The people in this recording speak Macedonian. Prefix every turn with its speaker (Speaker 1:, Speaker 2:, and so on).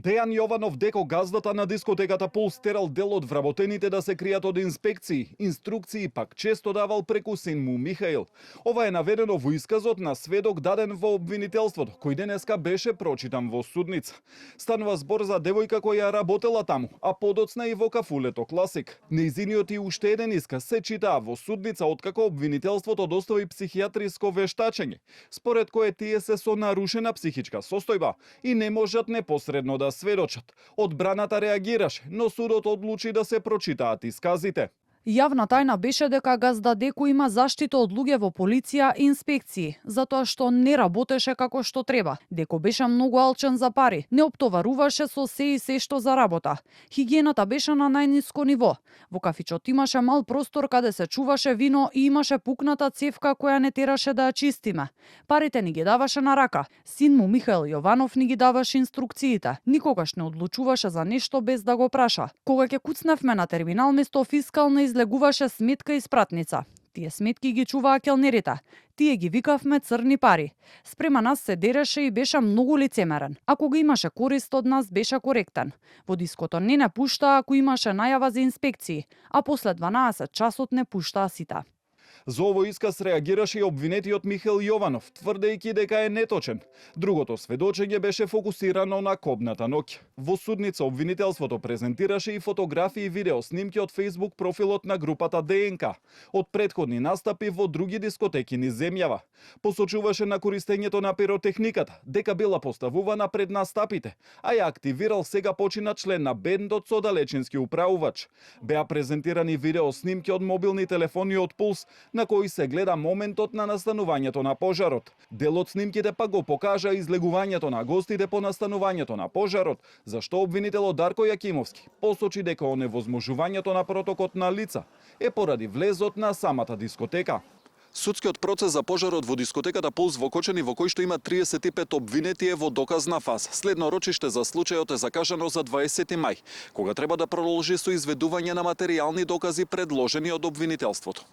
Speaker 1: Дејан Јованов деко газдата на дискотеката Пулс терал дел од вработените да се кријат од инспекции, инструкции пак често давал преку син му Михаил. Ова е наведено во исказот на сведок даден во обвинителството, кој денеска беше прочитан во судница. Станува збор за девојка која работела таму, а подоцна и во кафулето Класик. Нејзиниот и уште еден исказ се читаа во судница откако обвинителството достави психијатриско вештачење, според кое тие се со нарушена психичка состојба и не можат непосредно да сведочат. Одбраната реагираше, но судот одлучи да се прочитаат исказите.
Speaker 2: Јавна тајна беше дека газда Деко има заштита од луѓе во полиција и инспекции, затоа што не работеше како што треба. Деко беше многу алчен за пари, не оптоваруваше со се и се што за работа. Хигиената беше на најниско ниво. Во кафичот имаше мал простор каде се чуваше вино и имаше пукната цевка која не тераше да ја чистиме. Парите ни ги даваше на рака. Син му Михаил Јованов ни ги даваше инструкциите. Никогаш не одлучуваше за нешто без да го праша. Кога ќе куцневме на терминал, место фискална излегуваше сметка и спратница. Тие сметки ги чуваа келнерите. Тие ги викавме црни пари. Спрема нас се дереше и беше многу лицемерен. Ако го имаше корист од нас, беше коректен. Во диското не пуштаа ако имаше најава за инспекции, а после 12 часот не пуштаа сите.
Speaker 1: За овој исказ реагираше и обвинетиот Михаил Јованов, тврдејќи дека е неточен. Другото сведочење беше фокусирано на кобната ноќ. Во судница обвинителството презентираше и фотографии и видео снимки од Facebook профилот на групата ДНК, од претходни настапи во други дискотеки низ земјава. Посочуваше на користењето на пиротехниката, дека била поставувана пред настапите, а ја активирал сега почина член на бендот со далечински управувач. Беа презентирани видео снимки од мобилни телефони од Пулс, на кој се гледа моментот на настанувањето на пожарот. Дел од снимките па го покажа излегувањето на гостите по настанувањето на пожарот, зашто обвинителот Дарко Јакимовски посочи дека оневозможувањето на протокот на лица е поради влезот на самата дискотека. Судскиот процес за пожарот во дискотеката Пулс во Кочани, во кој што има 35 обвинети, е во доказна фаза. Следно рочиште за случајот е закажано за 20 мај, кога треба да продолжи со изведување на материјални докази предложени од обвинителството.